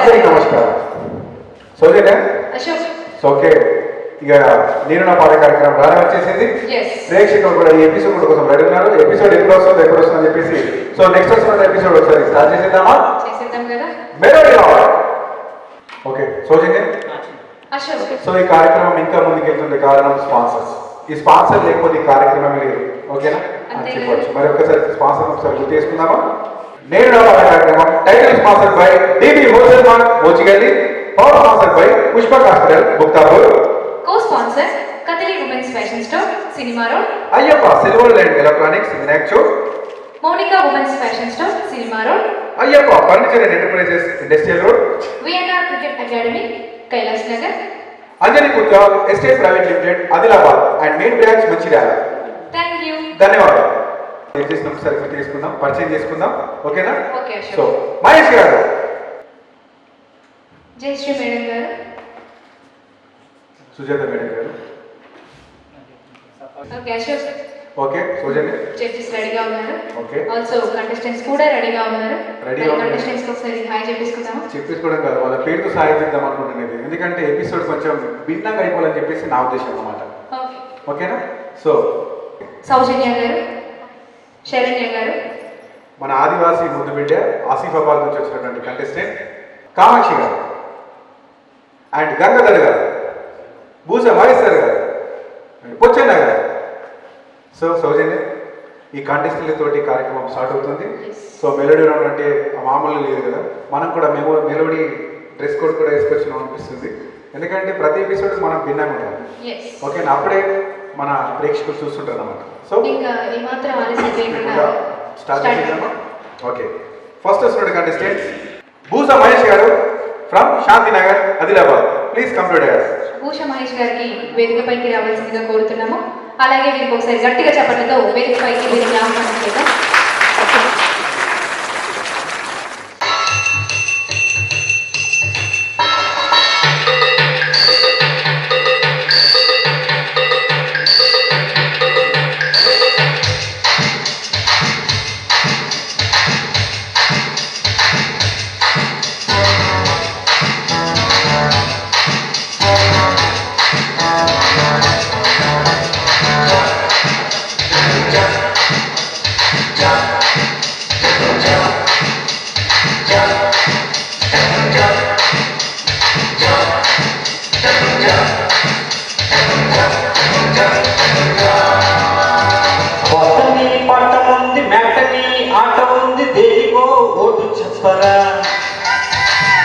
అందరికీ నమస్కారం. సోజనే ఓకే, ఇక నేను నా పాట కార్యక్రమం రానే వచ్చేసింది. ప్రేక్షకులు కూడా ఈ ఎపిసోడ్ కోసం రెడీ ఉన్నారు. ఎపిసోడ్ ఎప్పుడు వస్తుందని చెప్పేసి సో నెక్స్ట్ వస్తున్న ఎపిసోడ్ ఒకసారి స్టార్ట్ చేసేద్దామా? మెలోడీ రావాలి. ఓకే సోజనే, సో ఈ కార్యక్రమం ఇంకా ముందుకెళ్తుంది కారణం స్పాన్సర్స్. ఈ స్పాన్సర్ లేకపోతే ఈ కార్యక్రమం లేదు. ఓకేనా అని చెప్పవచ్చు. మరి ఒక్కసారి స్పాన్సర్ ఒకసారి గుర్తు చేసుకుందామా? నేను నా పాట కార్యక్రమం title sponsor by DB wholesale mart Mochigalli, power sponsor by Pushpak hospital Muktapur, co sponsor Kathali women's fashion store cinema road, Ayyappa silver line electronics Vinayak Chowk, Mounika women's fashion store cinema road, Ayyappa furniture and enterprises industrial road, VNR cricket academy Kailash Nagar, Anjali Putra estate private limited Adilabad and main branch Mancherial. Thank you. ధన్యవాదాలు. చేసిన ఒకసారి తీసుకుందాం, పరిచయం చేసుకుందాం. ఓకేనా? Okay. So Mahesh గారు, Jayashree madam గారు, Sujatha madam గారు. ఓకే అశోక్. ఓకే సోజనే, జడ్జెస్ రెడీగా ఉన్నారు. ఓకే. ఆల్సో కంటెస్టెంట్స్ కూడా రెడీగా ఉన్నారు. రెడీగా ఉన్నారు. కంటెస్టెంట్స్ ఒకసారి హాయ్ చెప్పేసుకుందామా? చెప్పేసుకోవడం కాదు, వాళ్ళ పేరుతో సాయం చేద్దాం అనుకుంటున్నది. ఎందుకంటే ఎపిసోడ్ కొంచెం భిన్నంగా అయిపోవాలని చెప్పేసి నా ఉద్దేశం అన్నమాట. ఓకే. ఓకేనా? సో సౌజన్య గారు, శరణ్య గారు, మన ఆదివాసీ ముద్దు బిడ్డ ఆసిఫాబాద్ నుంచి వచ్చినటువంటి కంటెస్టెంట్ కామాక్షి గారు అండ్ గంగాధర్ గారు, భూజ మహేశ్వర్ గారు, పొచ్చన్న గారు. సో సౌజన్య, ఈ కంటెస్టెంట్లతోటి కార్యక్రమం స్టార్ట్ అవుతుంది. సో మెలోడీ రౌండ్ అంటే మామూలు లేదు కదా, మనం కూడా మెలోడీ డ్రెస్ కోడ్ కూడా వేసుకొచ్చినాం అనిపిస్తుంది. ఎందుకంటే ప్రతి ఎపిసోడ్ మనం భిన్నంగా ఉంటాం. ఓకేనా? అప్పుడే మన ప్రేక్షకులు చూస్తుంటారు అన్నమాట. సో ఇంకా ఏమాత్రం ఆలస్యం చేయకుండా స్టార్ట్ చేద్దామా? ఓకే. ఫస్ట్ వస్తున్న contestant Bhusa Mahesh garu from Shantinagar Adilabad. Please come to dais. Bhusha Mahesh గారికి వేదికపైకి రావాల్సిందిగా కోరుతున్నాము. అలాగే వీరికి ఒకసారి గట్టిగా చప్పట్లతో వేదికపైకి వీరిని ఆహ్వానం చేద్దాం.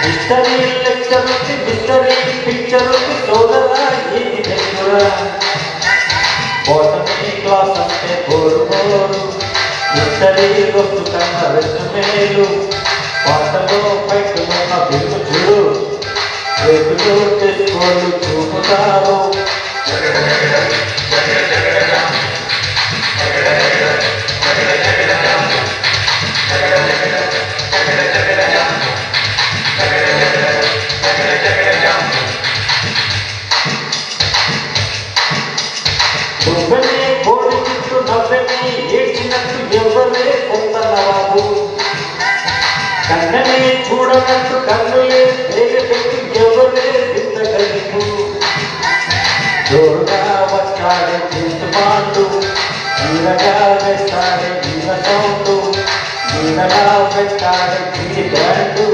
మిస్టరీ లెక్చర్ ఉంది, మిస్టరీ పిక్చర్ ఉంది, సోదరా ఏది దగ్గర బాటనీ క్లాస్ అంటే బోరు బోరు, మిస్టరీ వస్తు కన్నా రెండు మేలు, పాటలో బయటలో నా బిల్లు చూడు, రేపులో తెచ్చుకోలు చూపుతారు. నువ్వనే కోరికిట్టు నవ్వనే ఏడ్చినట్టు ఎవరే కొత్త నవాబు, కన్ననే చూడనట్టు కన్నులే తేలిపెట్టు ఎవరే వింతగలిపు, జోరుగా వచ్చాడే చింతమాండు, నీరగా వేస్తాడే నీల సౌండు, నీలగా పెట్టాడే నీ బ్యాండు,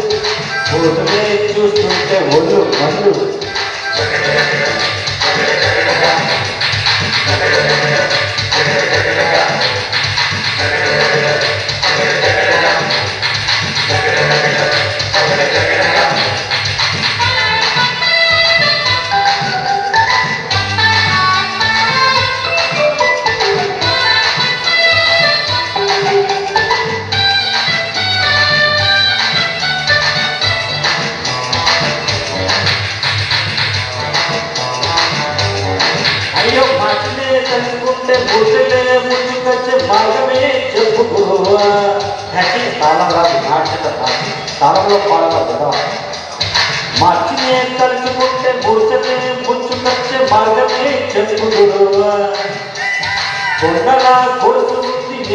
పోతులే చూస్తుంటే ఒళ్ళు మండు. అయ్యో మాటలే తలుచుకుంటే బుద్ధలే ముందుకొచ్చే మార్గమే చెప్పుకోవా. తాళం రాదు, నాట్యత తాళంలో పాడరాదు కదా. మార్చినే తలుచుకుంటే బుర్చనే ముంచుకొచ్చే మార్గమే చెప్పుకోవా. కొండల కొడుకు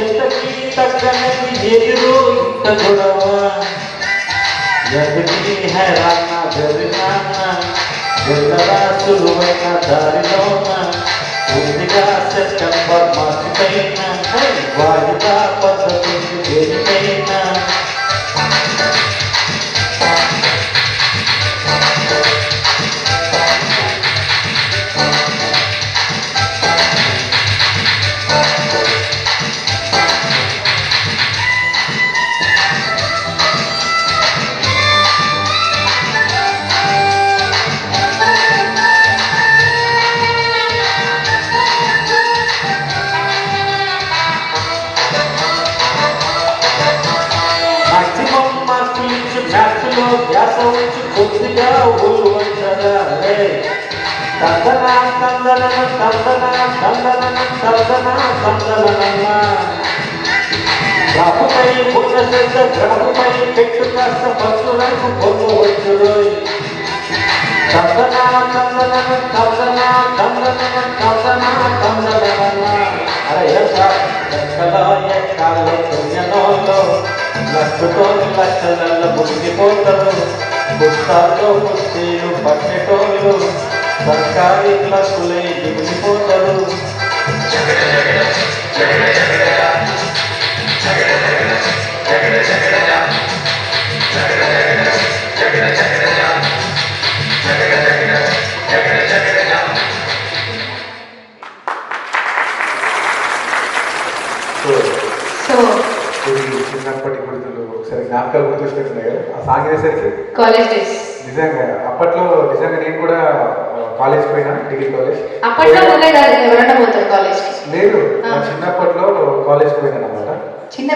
ఎంతకి తగ్గనది ఎదురు ఇంత గొడవ. ఎందుకీ హైరాణ జరిగాన వెళ్ళరా సులువైన దారిలోన ముందుగా సెప్టెంబర్ మార్చిపైన వాయిదా పద్ధతి దేనికైనా మాక్సిమం మార్కులు ఇచ్చి మ్యాథ్స్లో వ్యాస ఉంచి కొద్దిగా ఊరు వచ్చారా తందన తందన తందన తందన తందన తందన గ్రహపై పుట్ట శ్రద్ధ గ్రహపై పెట్టు కాస్త భక్తులకు పొందవచ్చు తందన తందన తందన తందన తందన తందన అరే ఎక్కలో ఎక్కాలో పుణ్యనోలో లక్షతో లక్షల మునిగిపోతారు పుస్తకాల్లో పుస్తీలు పట్టేటోళ్ళు సర్కారీ క్లాసులే దిగిపోతారు సో ఇది చిన్నప్పటి గుర్తులు ఒకసారి జ్ఞాపకాలు గుర్తొచ్చినట్టున్నాయి కదా ఆ సాంగ్ వేసరికి కాలేజ్ డేస్ నిజంగా అప్పట్లో నిజంగా నేను కూడా కాలేజ్ పోయినా డిగ్రీ కాలేజ్ అప్పట్లో నువ్వే కాదు ఎవరైనా పోతారు కాలేజ్ లేదు నా చిన్నప్పట్లో కాలేజ్ పోయినాను అనమాట చిన్న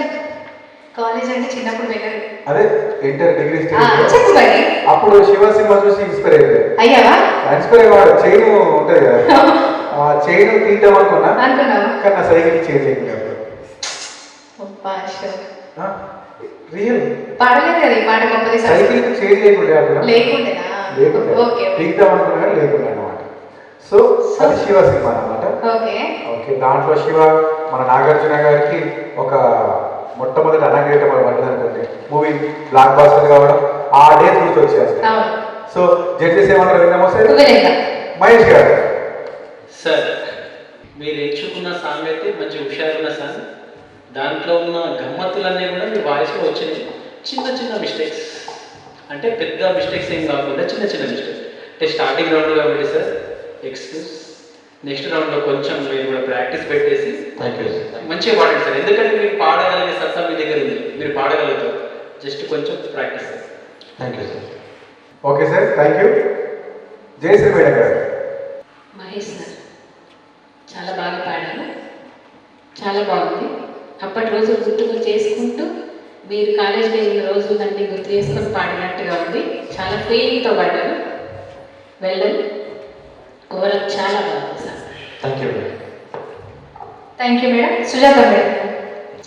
కాలేజ్ అంటే చిన్నప్పుడు వెళ్ళరు అదే ఇంటర్ డిగ్రీ చెప్పు మరి అప్పుడు శివ సినిమా చూసి ఇన్స్పైర్ అయిపోయాయి అయ్యావా ఇన్స్పైర్ అయ్యేవాడు చైన్ ఉంటది కదా ఆ చైన్ తీద్దాం అనుకున్నావు కానీ నా సైకిల్ చేంజ్ అయింది కదా రియల్ పాడలేదు కదా ఈ పాట గొప్పది సైకిల్ చేంజ్ లేకుండే అప్పుడు లేకుండేనా లేకుండే ఓకే తీద్దాం అనుకున్నా కానీ లేకుండే అనమాట సో అది శివ సినిమా అనమాట ఓకే ఓకే దాంట్లో శివ మన నాగార్జున గారికి ఒక మొట్టమొదటి అనంగేట పడ్డది అనుకోండి మూవీ బ్లాక్ బాస్టర్ కావడం ఆ డే గుర్తొచ్చేది సో జడ్జెస్ ఏమంటారు విన్నామో సార్ మహేష్ గారు సార్ మీరు ఎంచుకున్న సాంగ్ అయితే మంచి హుషారున్న సాంగ్ దాంట్లో ఉన్న గమ్మత్తులన్నీ కూడా మీ వాయిస్లో వచ్చినాయి చిన్న చిన్న మిస్టేక్స్ అంటే పెద్ద మిస్టేక్స్ ఏం కాకుండా చిన్న చిన్న మిస్టేక్స్ అంటే స్టార్టింగ్ రౌండ్ కాబట్టి సార్ ఎక్స్క్యూజ్ నెక్స్ట్ రౌండ్లో కొంచెం మీరు కూడా ప్రాక్టీస్ పెట్టేసి మంచిగా పాడండి సార్ ఎందుకంటే మీరు పాడగలిగే సత్తా మీ దగ్గర ఉంది మీరు పాడగలుగుతారు జస్ట్ కొంచెం practice sir thank you sir okay sir thank you Jayashree madam garu Mahesh sir చాలా బాగా పాడారు చాలా బాగుంది అప్పటి రోజు గుర్తుకు చేసుకుంటూ మీరు కాలేజీకి వెళ్ళిన రోజులన్నీ గుర్తు చేసుకొని పాడినట్టుగా ఉంది చాలా ఫీలింగ్తో పాడారు వెళ్ళం ఓవరాల్ చాలా బాగుంది sir thank you madam Sujatha madam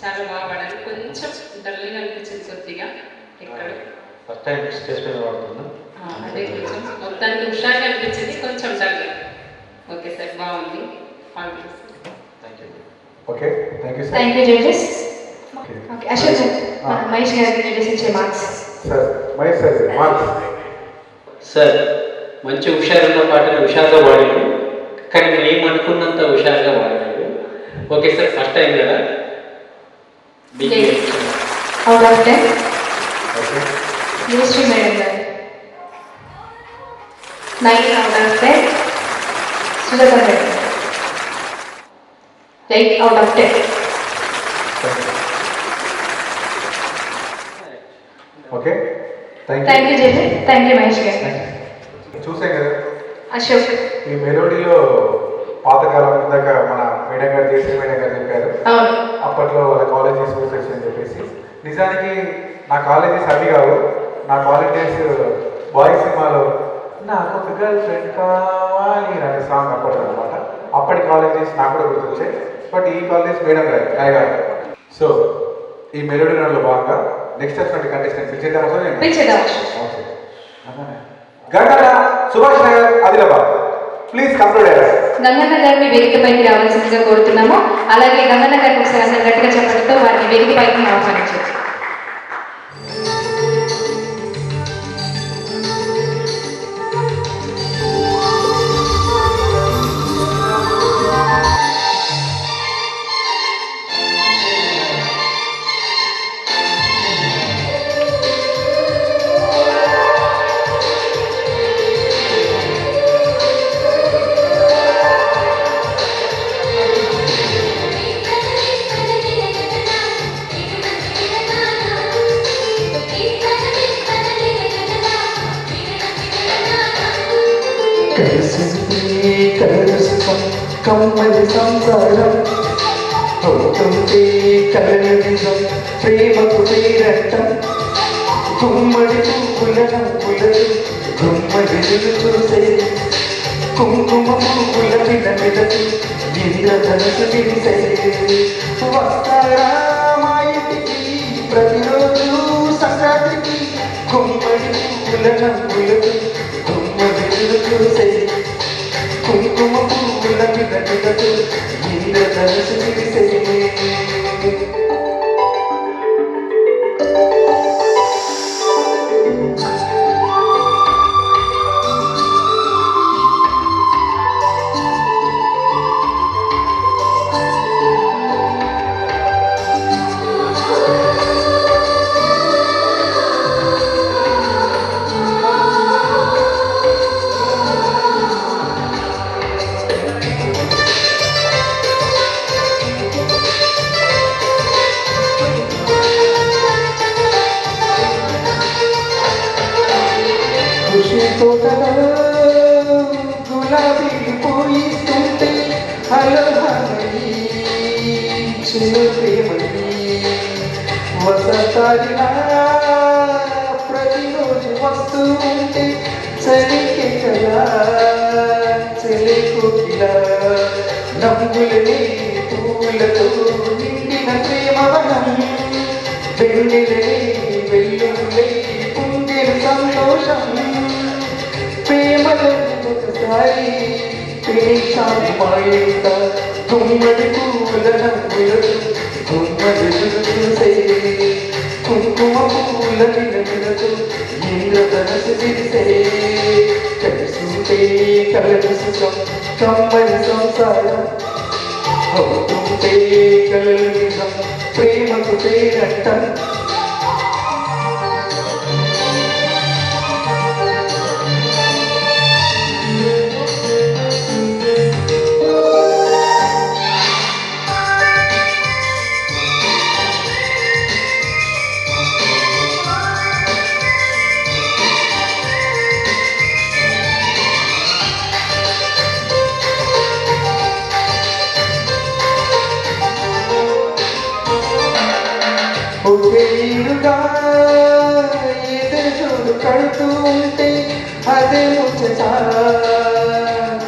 చాలా బాగా పాడారు కొంచెం డల్గా అనిపించింది కొద్దిగా ఎక్కడ ఫస్ట్ టైం స్టేజ్ మీద వాడుతున్నా అదే కొంచెం మొత్తానికి హుషారుగా అనిపించింది కొంచెం డల్గా ఓకే సార్ బాగుంది thank you okay thank you sir thank you judges okay Ashok Mahesh గారికి జడ్జెస్ ఇచ్చే marks sir Mahesh sir marks sir మంచి హుషారున్న పాటలు హుషారుగా పాడాడు కానీ నేను ఏమనుకున్నంత హుషారుగా పాడాడు ఓకే సార్ ఫస్ట్ టైం కదా అవుట్ ఆఫ్ 10 ఓకే యూశ్రీ మేడం గారు 9 out of 10 Sujatha madam 8 out of 10 okay thank you judges thank you Mahesh గారు చూసాం కదా అశోక్ ఈ మెలోడీలో పాతకాలం ఇందాక మన మేడం గారు జేసీ మేడం గారు చెప్పారు అవును అప్పట్లో వాళ్ళ కాలేజెస్ సూసెస్ అని చెప్పేసి నిజానికి నా కాలేజెస్ అవి కావు నా కాలేజ్ డేస్ బాయ్ సినిమాలో నాకు ఒక గర్ల్ ఫ్రెండ్ కావాలి అనే సాంగ్ అప్పట్లో అనమాట అప్పటి కాలేజెస్ నాకు కూడా గుర్తొచ్చాయి బట్ ఈ కాలేజ్ మేడం గారు రాయ్ గారు సో ఈ మెలోడీ రన్లో భాగంగా నెక్స్ట్ వచ్చినటువంటి కంటెస్టెంట్ పిలిచేద్దాం సార్ పిలిచేద్దాం గంగన్న సుభాష్ నగర్ ఆదిలాబాద్ ప్లీజ్ కంప్లీట్ అయ్యారు గంగన్న గారిని వేదికపైకి రావాల్సిందిగా కోరుతున్నాము అలాగే గంగన్న గారికి ఒకసారి అందరు గట్టిగా చెప్పడంతో వారిని వేదికపైకి ఆహ్వానించవచ్చు కలిసింది కలుసుకం కమ్మని సంసారం అవుతుంటే కలలు నిజం ప్రేమకు పేరట్టం గుమ్మడి పువ్వుల నవ్వులతో గుమ్మడి చూసే కుంకుమ పువ్వుల విలవిలతో ఇంద్రధనుసు విరిసే వస్తారా మా ఇంటికి ప్రతిరోజు సంక్రాంతికి గుమ్మడి పువ్వుల నవ్వులతో గుమ్మడి చూసే కుంకుమ పువ్వుల విలవిలతో ఇంద్రధనుసు విరిసే తోటలో గులాబీ పూయిస్తుంటే అలహమని చిన్న ప్రేమని వసతారిలా ప్రతిరోజు వస్తూ ఉంటే చలికే కదా చలి కోకిలా నవ్వులని పూలతో నిండిన ప్రేమవనం వెన్నెలని వెల్లుల్లి పొంగిన సంతోషం ప్రేమలో ఒకసారి ప్రేషాన్ని మాయంత గుమ్మడి పూల నవ్వులతో గుమ్మడి చూసే కుంకుమ పూల విలవిలతో ఇంద్రధనుసు విరిసే కలిసుంటే కలదు సుఖం కమ్మని సంసారం అవుతుంటే కలలు నిజం ప్రేమకు పేరట్టం ఒకేరుగా ఎదురు కడుతూ ఉంటే అదే ముచ్చట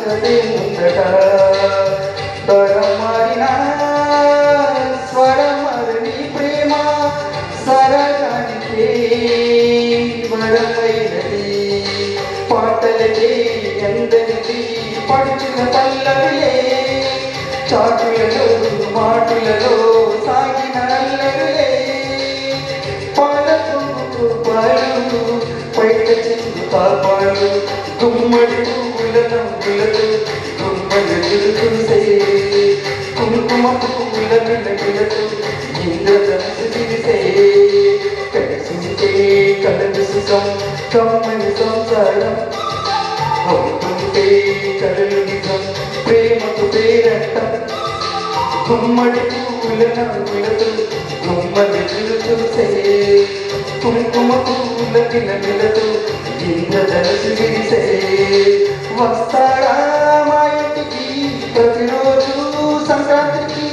కదే ముందట తరం మారిన స్వరం మారని ప్రేమ సరగానికే వరమైనది పాటలకే ఎందరిది పడుచుల పల్లవిలే చాటులలో మాటులలో సాగిన అల్లరులే పాలు పైట చెట్టు తాపాలు గుమ్మడి పువ్వుల నవ్వులతో గుమ్మడి చూసే కుంకుమ పువ్వుల విలవిలతో ఇంద్రధనుసు విరిసే కలిసింటే కలదు సుఖం కమ్మని సంసారం అవుతుంటే కలలు నిజం ప్రేమకు పేరట్టం గుమ్మడి పువ్వుల నవ్వులతో గుమ్మడి చూసే కుంకుమ పువ్వుల విలవిలతో ఇంద్రధనుసు విరిసే వస్తారా మా ఇంటికి ప్రతిరోజు సంక్రాంతికి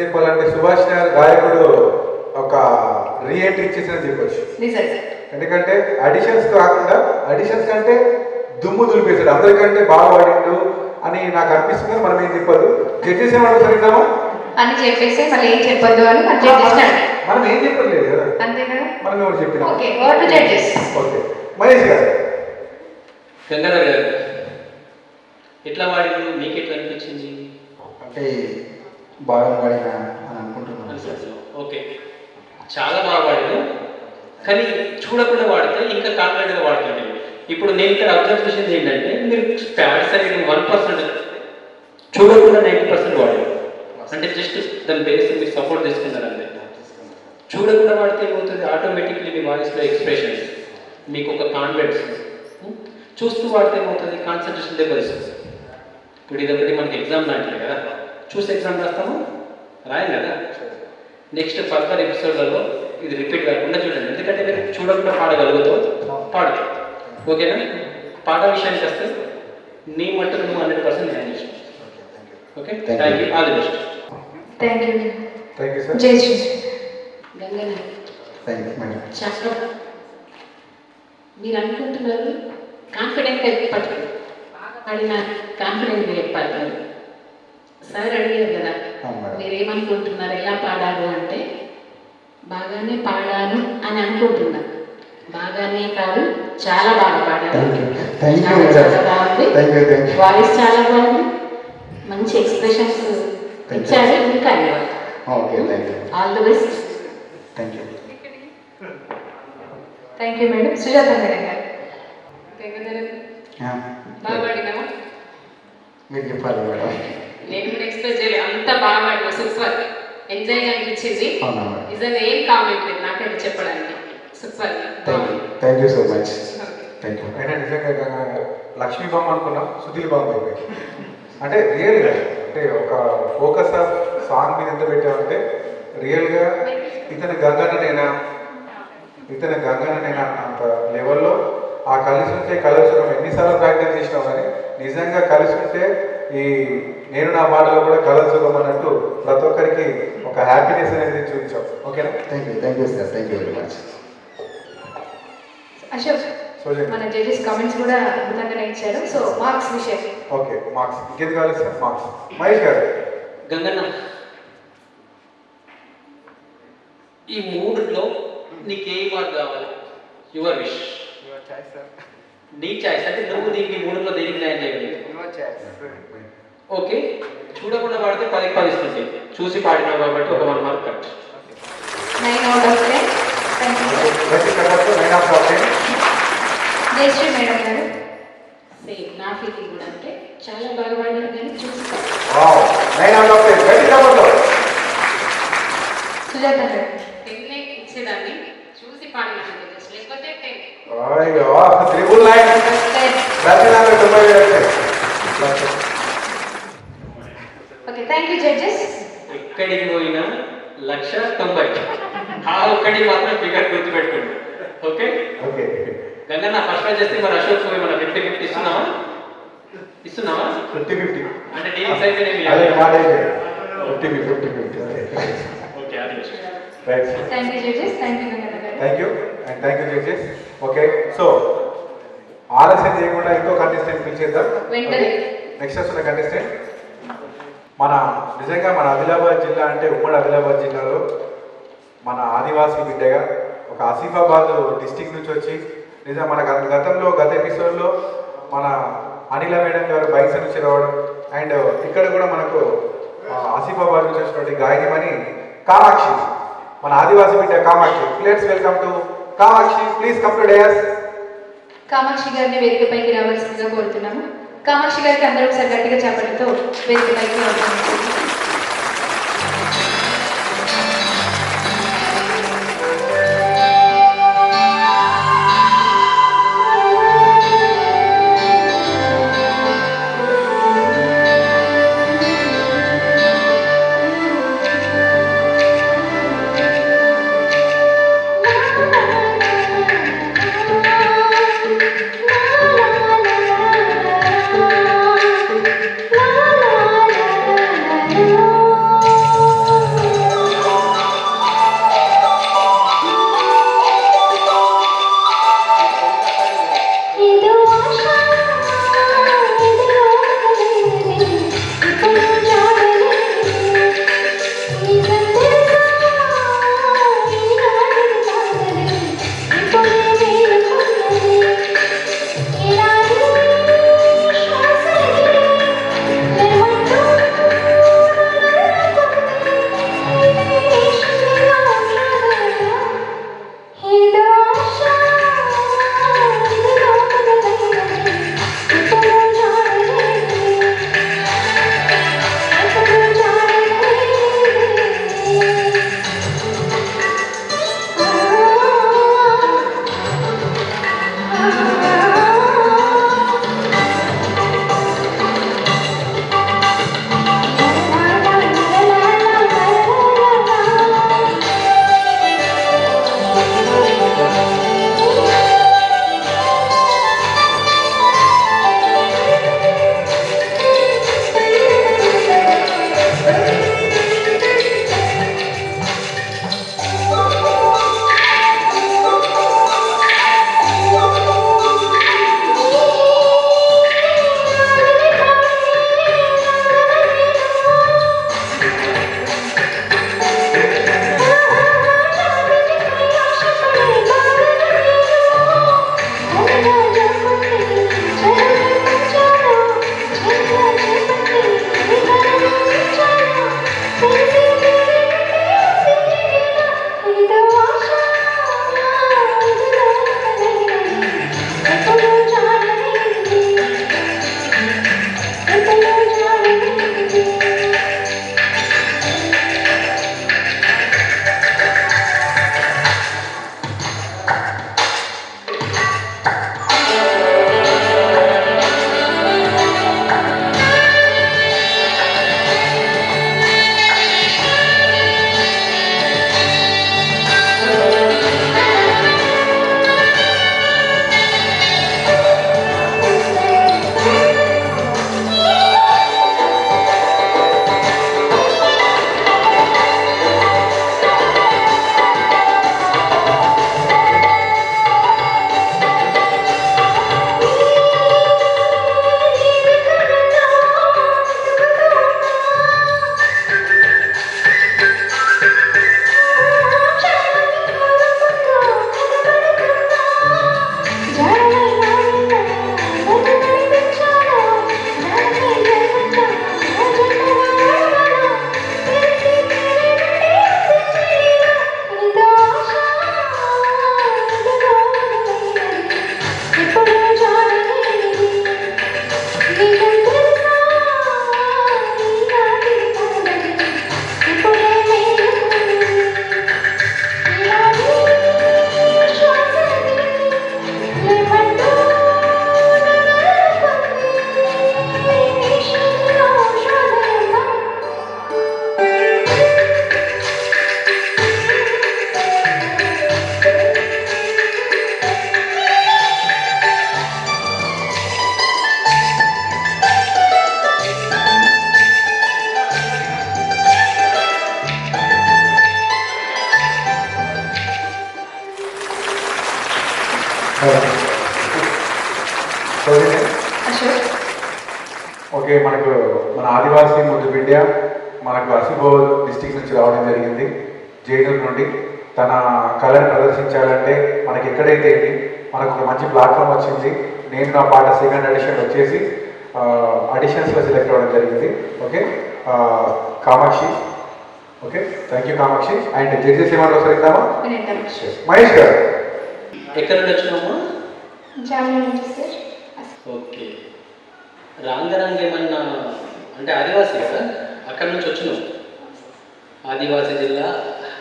చెప్పాలంటే సుభాష్ గారు గాయకుడు ఒక రీఎంట్రీ ఇచ్చేసిందని చెప్పొచ్చు. నిజంగా ఎందుకంటే అడిషన్స్ కాకుండా అడిషన్స్ కంటే దుమ్ము దులిపేశాడు, అందరికంటే బాగా వాడిండు అని నాకు అనిపిస్తుంది. మనం ఏం చెప్పదు, జడ్జెస్ ఏమంటారు సరిగ్గామా అని చెప్పేసి మళ్ళీ ఏం చెప్పొద్దు అని మన జడ్జెస్ మనం ఏం చెప్పలేదు కదా, అంతే కదా, మనం ఎవరు చెప్పినా. Okay what judges. Okay Mahesh గారు. గంగాధర్ గారు ఎట్లా వాడిండు, మీకు ఎట్లా అనిపించింది? అంటే బాగా వాడిన అని అనుకుంటున్నాను. ఓకే చాలా బాగా వాడారు, కానీ చూడకుండా వాడితే ఇంకా కాన్ఫిడెంట్గా వాడుతుంది. ఇప్పుడు నేను ఇక్కడ అబ్జర్వ్ చేసింది ఏంటంటే మీరు ప్యాడ్ సైడ్ 1% చూడకుండా 90% వాడారు. అంటే జస్ట్ దాని బేస్ మీరు సపోర్ట్ తీసుకున్నారు అంతే. చూడకుండా వాడితే ఏమవుతుంది, ఆటోమేటిక్లీ మీ వాయిస్లో ఎక్స్ప్రెషన్స్, మీకు ఒక కాన్ఫిడెన్స్, చూస్తూ వాడితే ఏమవుతుంది, కాన్సన్ట్రేషన్ దెబ్బతిస్తుంది. ఇప్పుడు ఇదొకటి మనకి ఎగ్జామ్ లాంటిది కదా, చూసి ఎగ్జామ్ రాస్తాము, రాయం కదా. నెక్స్ట్ ఫర్దర్ ఎపిసోడ్లలో ఇది రిపీట్ కాకుండా చూడండి, ఎందుకంటే మీరు చూడకుండా పాడగలుగుతావు, పాడుతావు. ఓకేనా? పాట విషయానికి వస్తే నీ మట్టు నువ్వు 100% న్యాయం చేసావు. Okay, thank you, all the best. Thank you sir. Jai Shri. Ganganna thank you madam. చాలా మీరు అనుకుంటున్నారు కాన్ఫిడెంట్గా చెప్పచ్చు, బాగా పాడిన కాన్ఫిడెంట్గా చెప్పాలి. మరి సార్ అడిగారు కదా మీరేమనుకుంటున్నారు ఎలా పాడారు అంటే, బాగానే పాడాను అని అనుకుంటున్నా. బాగానే కాదు, చాలా బాగా పాడారు. చాలా బాగుంది, వాయిస్ చాలా బాగుంది, మంచి ఎక్స్ప్రెషన్స్ ఇచ్చారు. ఇంకా all the best. Thank you madam. Sujatha madam గారు. బాగా పాడినావా? మీరు చెప్పాలి మేడం. నేను కూడా ఎక్స్ప్రెస్ చేయలేదు, అంత బాగా పాడినా, సూపర్, ఎంజాయ్ అనిపించింది. అవునా మేడం? నిజంగా ఏం కామెంట్ లేదు నాకైతే చెప్పడానికి. Super, thank you so much. Thank you. అయినా నిజంగా లక్ష్మీ బామ్మ అనుకున్నాం, సుధీల్ బామ్మ అయిపోయింది. అంటే రియల్గా అంటే ఒక ఫోకస్ ఆఫ్ సాంగ్ మీద ఎంత పెట్టామంటే రియల్గా ఇతను గంగన్ననేనా అంత లెవెల్లో ఆ కలిసి ఉంటే కలిసి ఎన్నిసార్లు ప్రాక్టీస్ చేసినాం కానీ నిజంగా కలిసి ఉంటే ఈ నేను నా పాటలో కూడా కలర్సుగం అన్నట్టు ప్రతి ఒక్కరికి ఒక హ్యాపీనెస్ అనేది చూపించాం. ఓకేనా? Thank you sir. Thank you very much. Ashok, మన జడ్జెస్ కామెంట్స్ కూడా అద్భుతంగానే ఇచ్చారు. సో మార్క్స్ విషయం. ఓకే, మార్క్స్ ఇంకేది కావాలి సార్? మార్క్స్ మహేష్ గారు. గంగన్న, ఈ మూడులో నీకు ఏ మార్క్ కావాలి? యువర్ విష్, నీ చాయిస్. అంటే నువ్వు దీనికి మూడులో దేనికి న్యాయం చేయాలి? ఓకే, చూడకుండా పాడితే 10కి 10 ఇస్తుంది, చూసి పాడినావు కాబట్టి ఒక 1 mark cut. 9 out of 10. Thank you. 9 out of 10. Jayashree madam garu. Same నా ఫీలింగ్ కూడా అంటే చాలా బాగా పాడారు కానీ చూసి 9 out of 10. సుజాత గారు. 10 ఇచ్చేదాన్ని, చూసి పాడినాను లేకపోతే 10. అయ్యో, 999. Okay, thank you judges. ఎక్కడికి పోయినా 190. ఆ ఒక్కడికి మాత్రం ఫిగర్ గుర్తుపెట్టుకోండి. Okay okay. Ganganna first prize చేస్తే మరి అశోక్ మన 50-50 ఇస్తున్నావా? 50-50 అంటే డీల్స్ అయిపోయినాయి. అదే మాట అయితే 50-50. ఓకే, అది right. Thank you judges. Thank you Ganganna garu. Thank you and thank you judges. Okay, so ఆలస్యం చేయకుండా ఇంకో కంటెస్టెంట్ పిలిచేద్దాం. వెంటనే నెక్స్ట్ వస్తున్న కంటెస్టెంట్ నిజంగా మన ఆదిలాబాద్ జిల్లా అంటే ఉమ్మడి ఆదిలాబాద్ జిల్లాలో మన ఆదివాసీ బిడ్డగా ఒక ఆసిఫాబాద్ డిస్టిక్ నుంచి వచ్చి నిజంగా మన గత ఎపిసోడ్లో మన అనిల మేడం గారు బైక్స్ నుంచి రావడం అండ్ ఇక్కడ కూడా మనకు ఆసిఫాబాద్ నుంచి వచ్చినటువంటి గాయనిమని కామాక్షి, మన ఆదివాసీ బిడ్డ Kamakshi. Let's welcome to Kamakshi. Please come to dais. Kamakshi గారిని వేదికపైకి రావాల్సిందిగా కోరుతున్నాము. కామాక్షి గారికి అందరూ ఒకసారి గట్టిగా చేపడంతో వేదికపైకి రావాల్సింది. la la la la సౌజన్య అశోక్. ఓకే, మనకు మన ఆదివాసీ ముద్దు బిడ్డ మనకు ఆసిఫాబాద్ డిస్టిక్ నుంచి రావడం జరిగింది, జైనూర్ నుండి. తన కళను ప్రదర్శించాలంటే మనకి ఎక్కడైతే ఏంటి మనకు ఒక మంచి ప్లాట్ఫామ్ వచ్చింది. నేను నా పాట సెకండ్ ఆడిషన్ వచ్చేసి ఆడిషన్స్లో సెలెక్ట్ అవ్వడం జరిగింది. Okay, Kamakshi. Okay, thank you Kamakshi. And judges ఏమన్నా ఒకసారి ఇద్దామా? మహేష్ గారు. ఎక్కడ నుండి వచ్చినామా? జామున్ నుంచి సార్. ఓకే, రాంగరాంగ్ ఏమన్నా అంటే ఆదివాసీ కదా, అక్కడ నుంచి వచ్చినావు. ఆదివాసీ జిల్లా,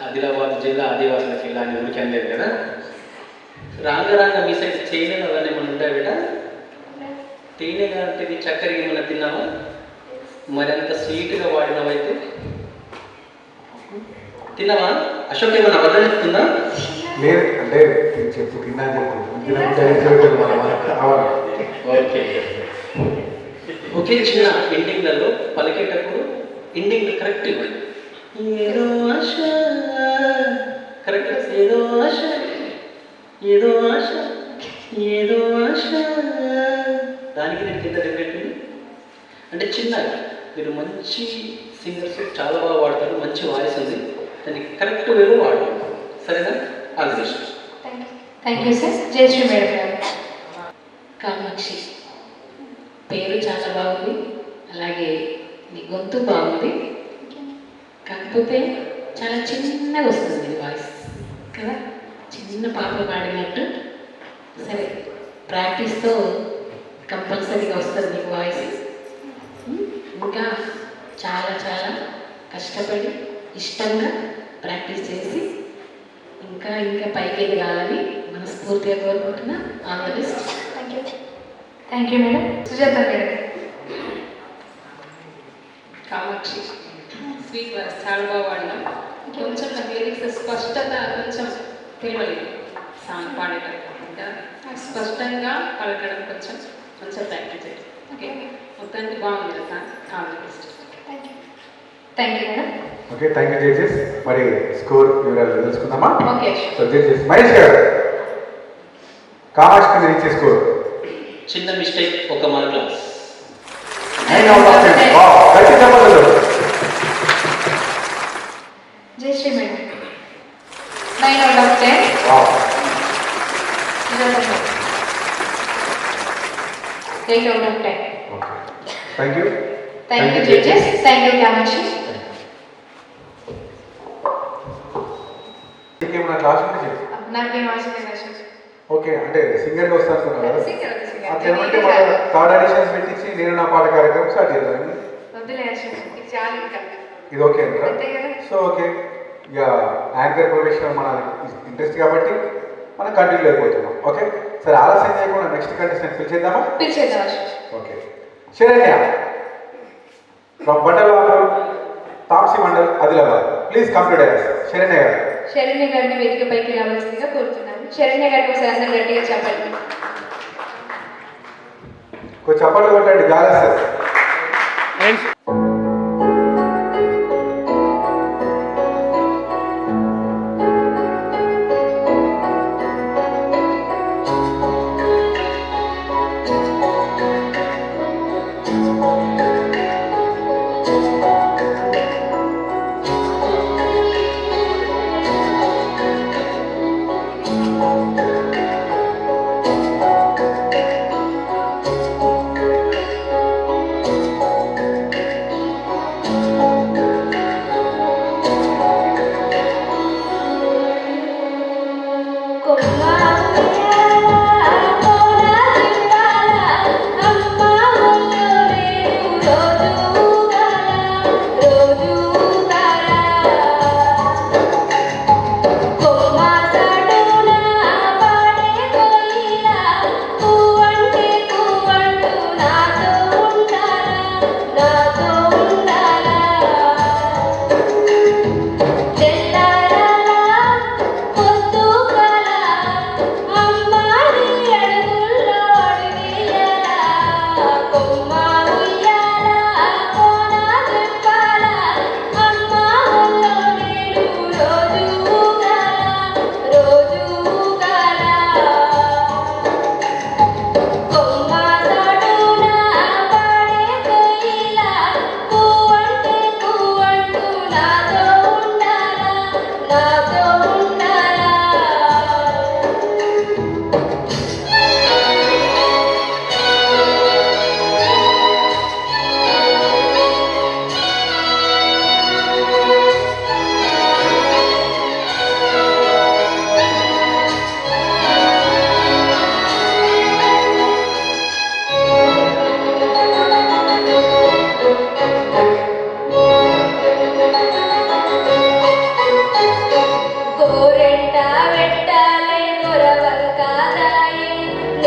ఆదిలాబాద్ జిల్లా, ఆదివాసుల జిల్లా అని ఊరికి అనలేదు కదా. రాంగరాంగ మీ సైడ్ చేయలేని అవన్నీ ఏమన్నా ఉంటాయి బిడ్డ? తేనె లాంటిది చక్కెర ఏమన్నా తిన్నావా? మరి అంత స్వీట్గా వాడినవైతే తిన్నావా? అశోక్ ఏమన్నా అబద్ధం చెప్తుందా? లేదు అంటే చెప్పు, తిన్నా చెప్పు. ఓకే ఓకే, చిన్న ఎండింగ్లలో పలికేటప్పుడు ఎండింగ్ కరెక్ట్ ఇవ్వండి. ఏదో ఆశ, కరెక్ట్. ఏదో ఆశ, ఏదో ఆశ, ఏదో ఆశ. దానికి నేను కింద డిఫరెంట్ అంటే చిన్నగా. మీరు మంచి సింగర్స్, చాలా బాగా వాడతారు, మంచి వాయిస్ ఉంది, దానికి కరెక్ట్ వేలో వాడతారు. సరేనా? All the best. Thank you sir. Jayashree madam garu. Kamakshi, పేరు చాలా బాగుంది, అలాగే నీ గొంతు బాగుంది, కాకపోతే చాలా చిన్నగా వస్తుంది నీ వాయిస్ కదా, చిన్న పాప పాడినట్టు. సరే, ప్రాక్టీస్తో కంపల్సరీగా వస్తుంది నీకు వాయిస్. ఇంకా చాలా చాలా కష్టపడి ఇష్టంగా ప్రాక్టీస్ చేసి ఇంకా ఇంకా పైకి ఎదగాలని మనస్ఫూర్తిగా కోరుకుంటున్నా. All the best. Thank you madam. Sujatha madam. Kamakshi, sweet voice చాలా బాగా వాడినాం. కొంచెం నాకు లిరిక్స్ స్పష్టత కొంచెం తెలియలేదు సాంగ్ పాడేటప్పుడు. ఇంకా స్పష్టంగా పలకడం కొంచెం కొంచెం ప్రాక్టీస్ చేయాలి. ఓకే, మొత్తానికి బాగుంది కదా song. All the best. Thank you madam. Okay, thank you judges. మరి స్కోర్ వివరాలు తెలుసుకుందామా? ఓకే. సో జడ్జెస్ మహేష్ గారు, కామాక్షి మీరు ఇచ్చే స్కోర్ చిన్న మిస్టేక్, ఒక mark loss. 9 out of 10. Wow, ఖచ్చితంగా. Jayashree madam 9 out of 10. Wow. Sujatha madam 8 out of 10. Okay, thank you. Thank you judges. Thank you Kamakshi. ఇంకేమన్నా క్లాస్ ఉంటే చెప్పు. నాకేం అవసరం లేదు అశోక్. ఓకే, అంటే సింగర్గా వస్తానుకున్నాను కదా. సింగర్ వద్దు, సింగర్. అట్లేమంటే మన థర్డ్ ఆడిషన్స్ పెట్టించి నేను నా పాట కార్యక్రమం స్టార్ట్ చేద్దాం. వద్దులే అశోక్, ఇది చాలు ఇంకా. ఇది ఓకే అంటారా? అంతే కదా. సో ఓకే, ఇక యాంకర్ ప్రొఫెషన్ మన ఇంట్రెస్ట్ కాబట్టి మనం కంటిన్యూ అయిపోతున్నాం. ఓకే, సరే ఆలస్యం చేయకుండా నెక్స్ట్ కంటెస్టెంట్ పిలిచేద్దామా? పిలిచేద్దాం Ashok. Okay, Saranya from Bandalapur Tamsi Mandal Adilabad, please come to dais. Saranya garu. Saranya గారిని వేదికపైకి రావాల్సిందిగా కోరుతున్నాను. శరణ్య గారికి ఒకసారి అందరూ గట్టిగా చెప్పండి. కొంచెం చప్పట్లు కొట్టండి, గాలి.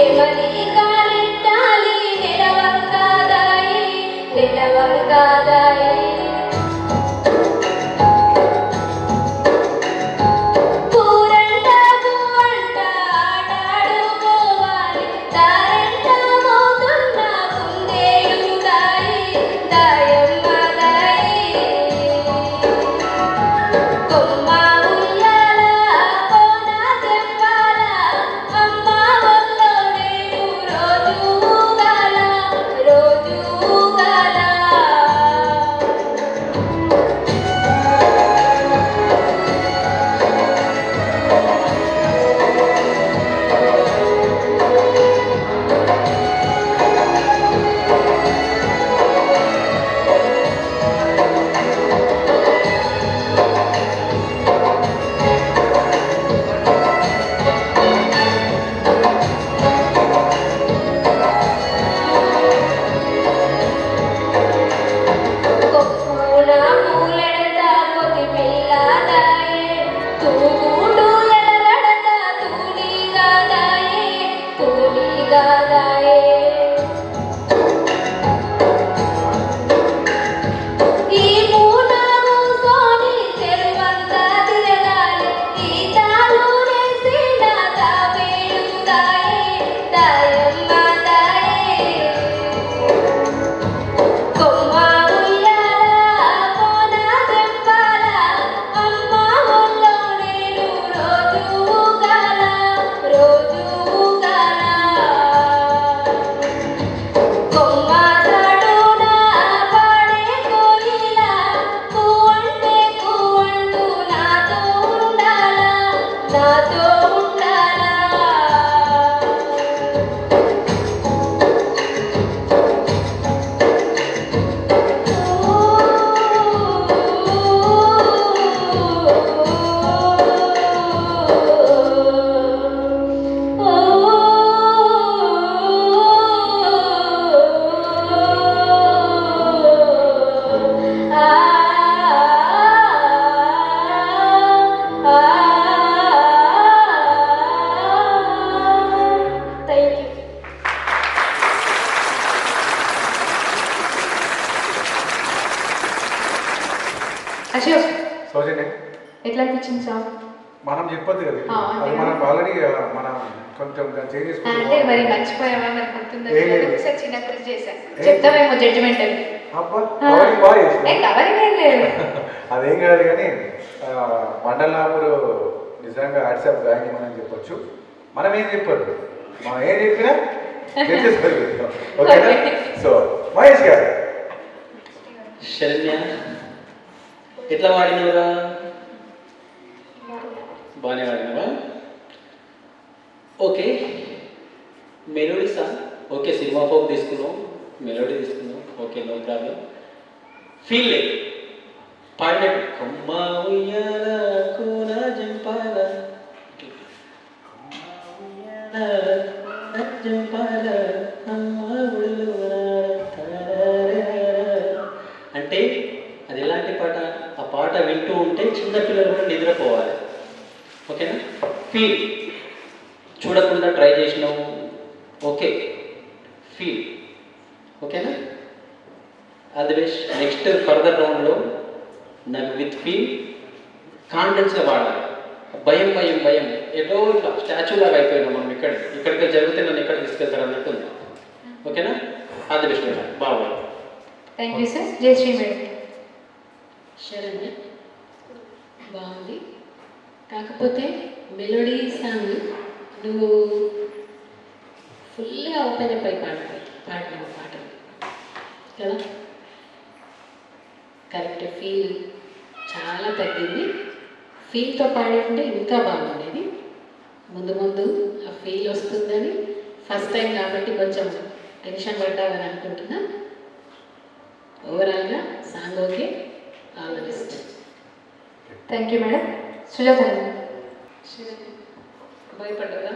నెమలి కాలెట్టాలి నెలవంకాదాయి నెలవంకాదాయి పూరంట పువ్వంట ఆటాడుకోవాలి దారంట మోతున్న కుందేలుదాయి దాయమ్మదాయి కొమ్మ ఉయ్యాల కోన తెంపాల అమ్మ ఒళ్ళో నేను రోజు ఊగాల రోజు ఊగాల కొప్పున పూలెడత కొద్ది పిల్లదాయే తూగుండు ఎడగడత తూలిగాదాయే తూలిగాదాయే ఈ పూన కూసోని చెరువంతా తిరగాలి ఈ తాను వేసిన తావేలుదాయే దాయమ్మదాయే కొమ్మ ఉయ్యాల కోన తెంపాల అమ్మ ఒళ్ళో నేను రోజు ఊగాల రోజు ఊగాల కొమ్మ చాటున పాడే కోయిల కూవంటే కూవంటూ నాతో ఉండాల నాతో ఉండాల Thank you. అశోక్ సౌజన్య ఎట్లా అనిపించింది సాంగ్ మనం చెప్పొద్దు కదా ఆ, అది అంతే. మనం ఆల్రెడీ మనం కొంచెం చేంజ్ అంటే మరి చేసుకుంటాం. మర్చిపోయావా మరి గుర్తుందా ఏం లేదు. ఒకసారి చిన్నప్పుడు చేశాను చెప్తామేమో జడ్జిమెంట్ అని అబ్బా కవరింగ్ బాగా చేసినావు. కవరింగ్ ఏం లేదు అదేం కాదు కానీ మండలాపూర్ నిజంగా వాట్సాప్ గాయని మనం చెప్పొచ్చు. మనం ఏం చెప్పొద్దు, మనం ఏం చెప్పినా చెప్పేసుకోగలుగుతాం. ఓకేనా? సో మహేష్ గారు శరణ్య ఎట్లా వాడినవురా? బాగానే వాడినవా? Okay, melody song okay, cinema folk తీసుకున్నాం, మెలోడీ తీసుకున్నాం, ఓకే, నో ప్రాబ్లం. ఫీల్ లేదు పాడినట్టు కొమ్మ ఉయ్యాల కోన జంపాల జంపాల అమ్మ ఒడిలో అంటే అది ఎలాంటి పాట? ఆ పాట వింటూ ఉంటే చిన్నపిల్లలు కూడా నిద్రపోవాలి. ఓకేనా? ఫీల్ చూడకుండా ట్రై చేసినావు, ఓకే, ఫీల్. ఓకేనా? All the best. Next further రౌండ్లో నాకు విత్ ఫీల్ కాన్ఫిడెన్స్గా వాడాలి. భయం భయం భయం ఏదో ఇట్లా స్టాచ్యూ లాగా అయిపోయినాం మనం. ఇక్కడికి జరిగితే నన్ను ఎక్కడ తీసుకెళ్తారు అన్నట్టు ఉంది. ఓకేనా? ఆల్ ది బెస్ట్ మేడం, బాగుంది. Thank you sir. Jayashree madam. Saranya బాగుంది, కాకపోతే మెలోడీ సాంగ్ నువ్వు ఫుల్గా ఓపెన్ అప్ అయి పాడినావు పాట కదా. కరెక్ట్, ఫీల్ చాలా తగ్గింది. ఫీల్తో పాడి ఉంటే ఇంకా బాగుండేది. ముందు ముందు ఆ ఫీల్ వస్తుందని ఫస్ట్ టైం కాబట్టి కొంచెం టెన్షన్ పడ్డావని అనుకుంటున్నా. ఓవరాల్గా song okay, all the best. Thank you madam. Sujatha madam. భయపడ్డదా?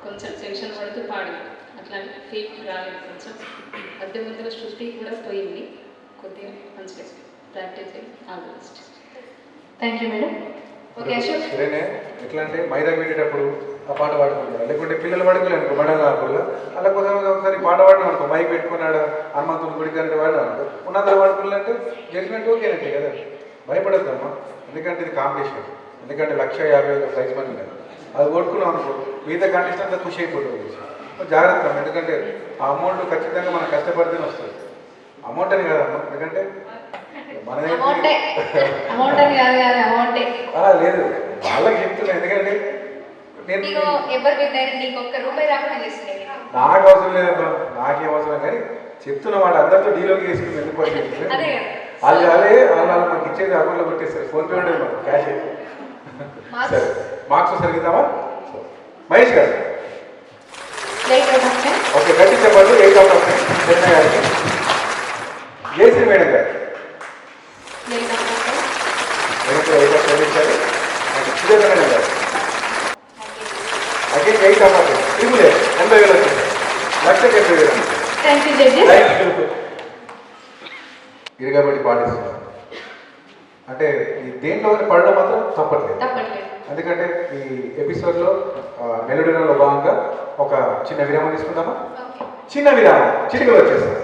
కొంచెం టెన్షన్ పడుతూ పాడి అట్లానే ఫీల్ రాలేదు. కొంచెం మధ్య మధ్యలో శృతి కూడా పోయింది. కొద్దిగా మంచిగా ప్రాక్టీస్ చేయండి. All the best. Thank you madam. Okay Ashok. సరేనే, ఎట్లా అంటే మైదా పెట్టేటప్పుడు ఆ పాట పాడుకుంటారు. లేకుంటే పిల్లలు పడుకోలేదు అనుకో మేడం కాకుండా అలా కోసం ఒకసారి పాట పాడినాం అనుకో మైక్ పెట్టుకున్నాడు హనుమంతుని గుడికి అంటే వాడినాం అనుకో ఉన్నందరూ పాడుకోవాలంటే జడ్జిమెంట్ ఓకేనంటే కదా. భయపడద్దమ్మా, ఎందుకంటే ఇది కాంపిటీషన్. ఎందుకంటే 1,50,000 ప్రైజ్ మనీ లేదు. అది కొట్టుకున్నాం అనుకో మిగతా కంటెస్ట్ అంతా ఖుషి అయిపోతుంది. జాగ్రత్త, ఎందుకంటే ఆ అమౌంట్ ఖచ్చితంగా మనం కష్టపడితేనే వస్తుంది. అమౌంట్ అని కాదమ్మా, ఎందుకంటే మన అమౌంట్ అని కాదు కానీ అమౌంటే లేదు వాళ్ళకి చెప్తున్నా. ఎందుకంటే నీకు ఎవరు విన్నారు, నీకు ఒక్క రూపాయి రాకుండా చేస్తుంది. నాకు అవసరం లేదమ్మా, నాకేం అవసరం కానీ చెప్తున్న వాళ్ళు అందరితో డీలోకి వేసుకుని ఎందుకు పడుతుంది. అదే వాళ్ళు మనకి ఇచ్చేది అకౌంట్లో కొట్టేస్తారు. ఫోన్పే ఉండేది మాకు క్యాష్. సరే మార్క్స్ సరిగిద్దామా? మహేష్ గారు ఓకే, గట్టి చెప్పండి. 8 out of 10 చెన్నై గారికి. జయశ్రీ మేడం గారు మేడం 8 out of 10 ఇచ్చారు. సుజాత మేడం గారు అగైన్ 8 out of 10. 80,000 వచ్చింది. 1,80,000. Thank you judges. ఇది కాబట్టి పాటిస్తున్నారు అంటే ఈ దేంట్లో పడడం మాత్రం తప్పట్లేదు. ఎందుకంటే ఈ ఎపిసోడ్లో మెలోడీలో భాగంగా ఒక చిన్న విరామం తీసుకుందామా? చిన్న విరామం, చిటికలు వచ్చేస్తాం.